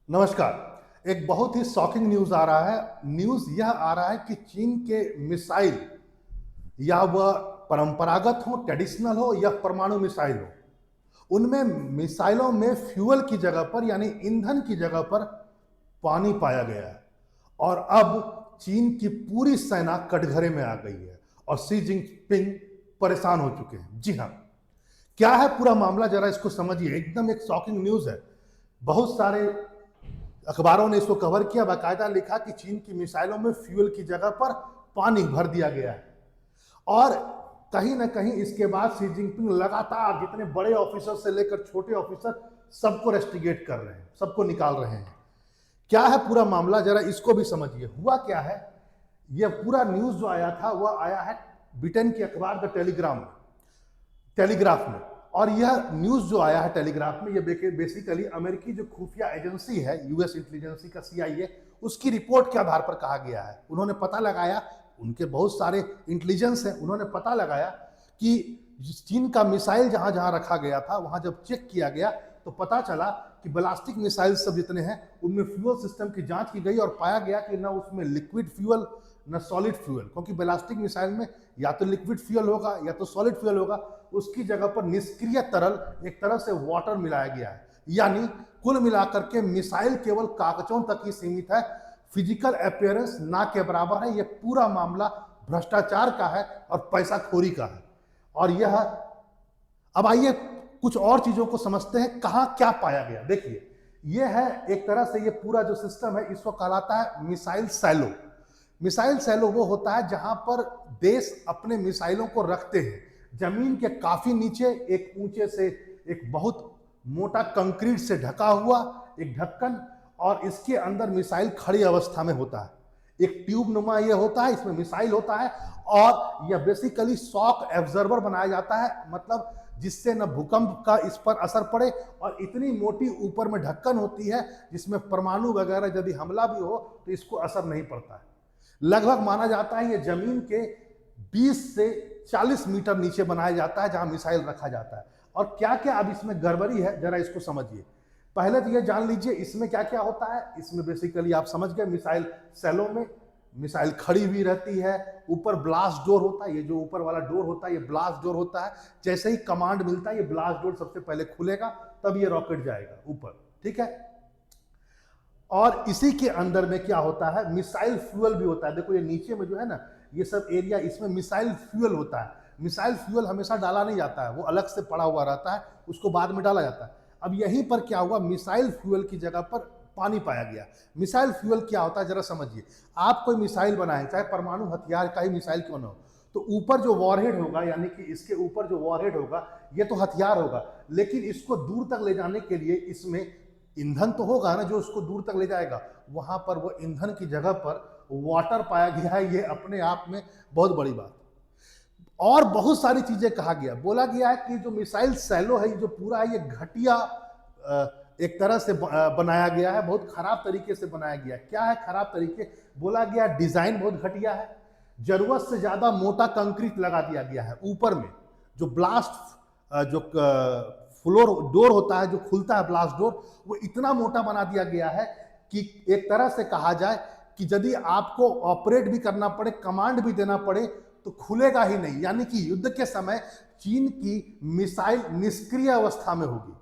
नमस्कार। एक बहुत ही शॉकिंग न्यूज आ रहा है। न्यूज यह आ रहा है कि चीन के मिसाइल, या वह परंपरागत हो, ट्रेडिशनल हो, या परमाणु मिसाइल हो, उनमें मिसाइलों में फ्यूल की जगह पर यानी ईंधन की जगह पर पानी पाया गया है। और अब चीन की पूरी सेना कटघरे में आ गई है और शी जिनपिंग परेशान हो चुके हैं। जी हाँ, क्या है पूरा मामला, जरा इसको समझिए। एकदम एक शॉकिंग न्यूज है। बहुत सारे अखबारों ने इसको कवर किया, बाकायदा लिखा कि चीन की मिसाइलों में फ्यूल की जगह पर पानी भर दिया गया है। और कहीं ना कहीं इसके बाद शी जिनपिंग लगातार जितने बड़े ऑफिसर से लेकर छोटे ऑफिसर सबको रेस्टिगेट कर रहे हैं, सबको निकाल रहे हैं। क्या है पूरा मामला, जरा इसको भी समझिए। हुआ क्या है, यह पूरा न्यूज जो आया था वह आया है ब्रिटेन के अखबार द टेलीग्राफ में। और यह न्यूज जो आया है टेलीग्राफ में, यह बेसिकली अमेरिकी जो खुफिया एजेंसी है, यूएस इंटेलिजेंसी का CIA, उसकी रिपोर्ट के आधार पर कहा गया है। उन्होंने पता लगाया, उनके बहुत सारे इंटेलिजेंस है, उन्होंने पता लगाया कि चीन का मिसाइल जहां जहां रखा गया था वहां जब चेक किया गया तो पता चला कि बैलिस्टिक मिसाइल सब जितने हैं उनमें फ्यूल सिस्टम की जांच की गई और पाया गया कि ना उसमें लिक्विड फ्यूल न सॉलिड फ्यूल, क्योंकि बैलिस्टिक मिसाइल में या तो लिक्विड फ्यूल होगा या तो सॉलिड फ्यूल होगा। उसकी जगह पर निष्क्रिय तरल, एक तरह से वाटर मिलाया गया है। यानी कुल मिलाकर के मिसाइल केवल कागजों तक ही सीमित है, फिजिकल अपीयरेंस ना के बराबर है। यह पूरा मामला भ्रष्टाचार का है और पैसाखोरी का है। और यह, अब आइए कुछ और चीजों को समझते हैं, कहां क्या पाया गया। देखिए, यह है एक तरह से, ये पूरा जो सिस्टम है इसको कहलाता है मिसाइल सैलो। मिसाइल सैलो वो होता है जहां पर देश अपने मिसाइलों को रखते हैं जमीन के काफी नीचे, एक ऊंचे से एक बहुत मोटा कंक्रीट से ढका हुआ एक ढक्कन, और इसके अंदर मिसाइल खड़ी अवस्था में होता है। एक ट्यूब नुमा ये होता है, इसमें मिसाइल होता है, और यह बेसिकली शॉक एब्जॉर्बर बनाया जाता है, मतलब जिससे न भूकंप का इस पर असर पड़े। और इतनी मोटी ऊपर में ढक्कन होती है जिसमें परमाणु वगैरह यदि हमला भी हो तो इसको असर नहीं पड़ता है। लगभग माना जाता है ये जमीन के 20 से 40 मीटर नीचे बनाया जाता है जहां मिसाइल रखा जाता है। और क्या क्या अब इसमें गड़बड़ी है जरा इसको समझिए। पहले तो ये जान लीजिए इसमें क्या क्या होता है। इसमें बेसिकली आप समझ गए, मिसाइल सेलों में मिसाइल खड़ी हुई रहती है, ऊपर ब्लास्ट डोर होता है। ये जो ऊपर वाला डोर होता है ये ब्लास्ट डोर होता है। जैसे ही कमांड मिलता है ये ब्लास्ट डोर सबसे पहले खुलेगा, तब ये रॉकेट जाएगा ऊपर, ठीक है। और इसी के अंदर में क्या होता है, मिसाइल फ्यूल भी होता है। देखो ये नीचे में जो है ना, ये सब एरिया, इसमें मिसाइल फ्यूल होता है। मिसाइल फ्यूल हमेशा डाला नहीं जाता है, वो अलग से पड़ा हुआ रहता है, उसको बाद में डाला जाता है। अब यहीं पर क्या हुआ, मिसाइल फ्यूल की जगह पर पानी पाया गया। मिसाइल फ्यूल क्या होता है जरा समझिए। आप कोई मिसाइल बनाए, चाहे परमाणु हथियार का ही मिसाइल क्यों ना हो, तो ऊपर जो वॉरहेड होगा, यानी कि इसके ऊपर जो वॉरहेड होगा ये तो हथियार होगा, लेकिन इसको दूर तक ले जाने के लिए इसमें ईंधन तो होगा ना जो उसको दूर तक ले जाएगा। वहां पर वो ईंधन की जगह पर वाटर पाया गया है। ये अपने आप में बहुत बड़ी बात। और बहुत सारी चीजें कहा गया, बोला गया है कि जो मिसाइल सैलो है, जो पूरा है, ये घटिया एक तरह से बनाया गया है, बहुत खराब तरीके से बनाया गया। क्या है खराब तरीके, बोला गया डिजाइन बहुत घटिया है। जरूरत से ज्यादा मोटा कंक्रीट लगा दिया गया है ऊपर में। जो ब्लास्ट जो फ्लोर डोर होता है, जो खुलता है ब्लास्ट डोर, वो इतना मोटा बना दिया गया है कि एक तरह से कहा जाए कि यदि आपको ऑपरेट भी करना पड़े, कमांड भी देना पड़े, तो खुलेगा ही नहीं। यानी कि युद्ध के समय चीन की मिसाइल निष्क्रिय अवस्था में होगी,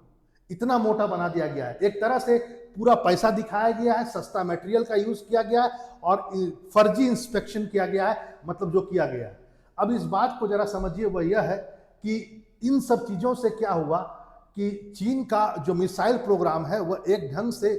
इतना मोटा बना दिया गया है। एक तरह से पूरा पैसा दिखाया गया है, सस्ता मटेरियल का यूज किया गया है, और फर्जी इंस्पेक्शन किया गया है, मतलब जो किया गया है। अब इस बात को जरा समझिए, वह यह है कि इन सब चीजों से क्या हुआ कि चीन का जो मिसाइल प्रोग्राम है वह एक ढंग से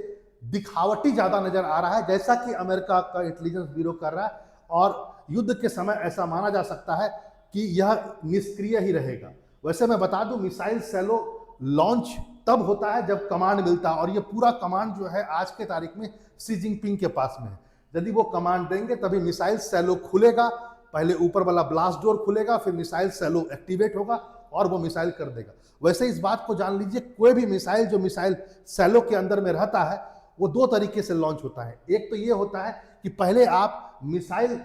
दिखावटी ज्यादा नजर आ रहा है, जैसा कि अमेरिका का इंटेलिजेंस ब्यूरो कर रहा है। और युद्ध के समय ऐसा माना जा सकता है कि यह निष्क्रिय ही रहेगा। वैसे मैं बता दूं, मिसाइल सैलो लॉन्च तब होता है जब कमांड मिलता है, और ये पूरा कमांड जो है आज के तारीख में शी जिनपिंग के पास में है। यदि वो कमांड देंगे तभी मिसाइल सैलो खुलेगा। पहले ऊपर वाला ब्लास्ट डोर खुलेगा, फिर मिसाइल सैलो एक्टिवेट होगा और वो मिसाइल कर देगा। वैसे इस बात को जान लीजिए, कोई भी मिसाइल जो मिसाइल सैलो के अंदर में रहता है वो दो तरीके से लॉन्च होता है। एक तो ये होता है कि पहले आप मिसाइल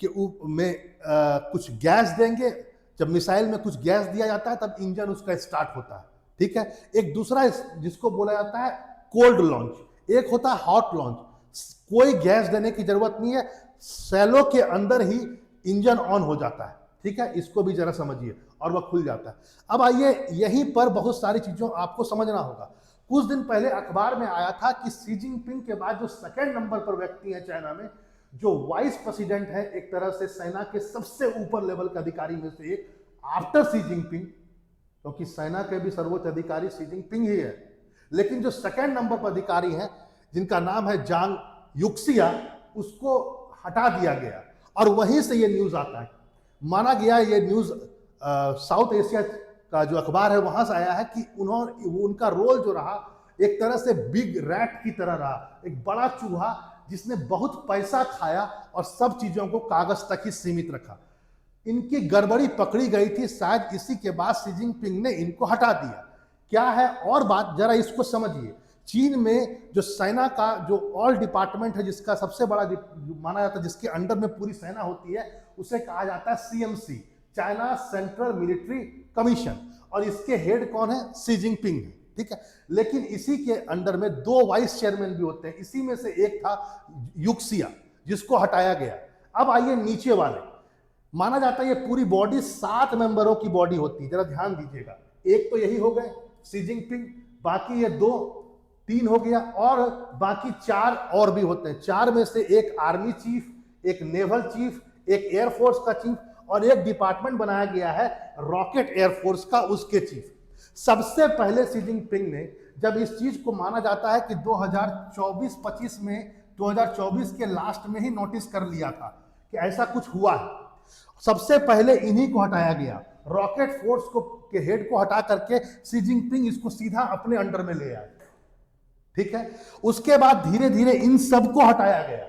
के में कुछ गैस देंगे। जब मिसाइल में कुछ गैस दिया जाता है तब इंजन उसका स्टार्ट होता है, ठीक है। एक दूसरा जिसको बोला जाता है कोल्ड लॉन्च। एक होता है हॉट लॉन्च, कोई गैस देने की जरूरत नहीं है, सैलो के अंदर ही इंजन ऑन हो जाता है, ठीक है, इसको भी जरा समझिए, और वह खुल जाता है। अब आइए, यहीं पर बहुत सारी चीजों आपको समझना होगा। कुछ दिन पहले अखबार में आया था कि शी जिनपिंग के बाद जो सेकंड नंबर पर व्यक्ति है चाइना में, जो वाइस प्रेसिडेंट है, एक तरह से सेना के सबसे ऊपर लेवल के अधिकारी में से एक, आफ्टर शी जिनपिंग, क्योंकि सेना के भी सर्वोच्च अधिकारी शी जिनपिंग ही है, लेकिन जो सेकंड नंबर पर अधिकारी हैं जिनका नाम है जांग युक्सिया, उसको हटा दिया गया। और वहीं से ये न्यूज आता है, माना गया ये न्यूज साउथ एशिया का जो अखबार है वहां से आया है कि उनका रोल जो रहा एक तरह से बिग रैट की तरह रहा, एक बड़ा चूहा जिसने बहुत पैसा खाया और सब चीजों को कागज तक ही सीमित रखा। इनकी गड़बड़ी पकड़ी गई थी, शायद इसी के बाद शी जिनपिंग ने इनको हटा दिया। क्या है और बात, जरा इसको समझिए। चीन में जो सेना का जो ऑल डिपार्टमेंट है, जिसका सबसे बड़ा माना जाता है, जिसके अंडर में पूरी सेना होती है, उसे कहा जाता है CMC, China central military commission, और इसके हेड कौन है? शी जिनपिंग है, ठीक है। लेकिन इसी के अंडर में दो वाइस चेयरमैन भी होते हैं, इसी में से एक था युक्सिया, जिसको हटाया गया। अब आइए नीचे वाले, माना जाता है ये पूरी बॉडी 7 मेंबरों की बॉडी होती है, जरा ध्यान दीजिएगा। एक तो यही हो गए शी जिनपिंग, बाकी ये 2 3 हो गया, और बाकी 4 और भी होते हैं। 4 में से एक आर्मी चीफ, एक नेवल चीफ, एक एयरफोर्स का चीफ, और एक डिपार्टमेंट बनाया गया है रॉकेट एयरफोर्स का, उसके चीफ। सबसे पहले शी जिनपिंग ने, जब इस चीज को माना जाता है कि 2024-25 में, 2024 के लास्ट में ही नोटिस कर लिया था कि ऐसा कुछ हुआ है, सबसे पहले इन्हीं को हटाया गया। रॉकेट फोर्स को के हेड को हटा करके शी जिनपिंग इसको सीधा अपने अंडर में ले आए, ठीक है। उसके बाद धीरे धीरे इन सबको हटाया गया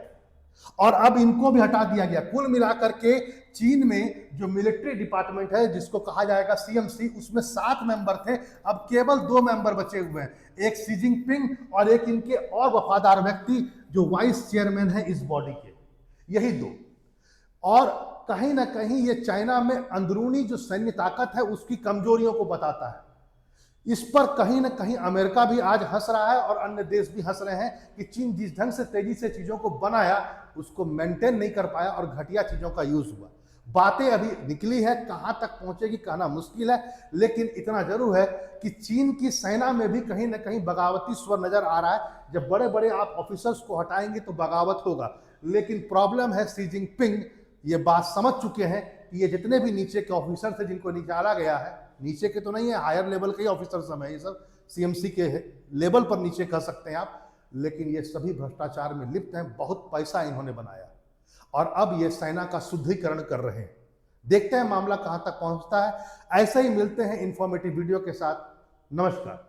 और अब इनको भी हटा दिया गया। कुल मिलाकर के चीन में जो मिलिट्री डिपार्टमेंट है, जिसको कहा जाएगा सीएमसी, उसमें 7 मेंबर थे, अब केवल 2 मेंबर बचे हुए हैं, एक शी जिनपिंग और एक इनके और वफादार व्यक्ति जो वाइस चेयरमैन है इस बॉडी के, यही 2। और कहीं ना कहीं ये चाइना में अंदरूनी जो सैन्य ताकत है उसकी कमजोरियों को बताता है। इस पर कहीं ना कहीं अमेरिका भी आज हंस रहा है और अन्य देश भी हंस रहे हैं कि चीन जिस ढंग से तेजी से चीजों को बनाया, उसको मेंटेन नहीं कर पाया और घटिया चीजों का यूज हुआ। बातें अभी निकली है, कहां तक पहुंचेगी कहना मुश्किल है, लेकिन इतना जरूर है कि चीन की सेना में भी कहीं ना कहीं बगावती स्वर नजर आ रहा है। जब बड़े बड़े आप ऑफिसर्स को हटाएंगे तो बगावत होगा, लेकिन प्रॉब्लम है शी जिनपिंग ये बात समझ चुके हैं कि ये जितने भी नीचे के ऑफिसर थे जिनको निकाला गया है, नीचे के तो नहीं है, हायर लेवल के ही ऑफिसर सब है, ये सब सीएमसी के लेवल पर नीचे कह सकते हैं आप, लेकिन ये सभी भ्रष्टाचार में लिप्त हैं। बहुत पैसा इन्होंने बनाया और अब ये सेना का शुद्धिकरण कर रहे हैं। देखते हैं मामला कहां तक पहुंचता है। ऐसे ही मिलते हैं इंफॉर्मेटिव वीडियो के साथ। नमस्कार।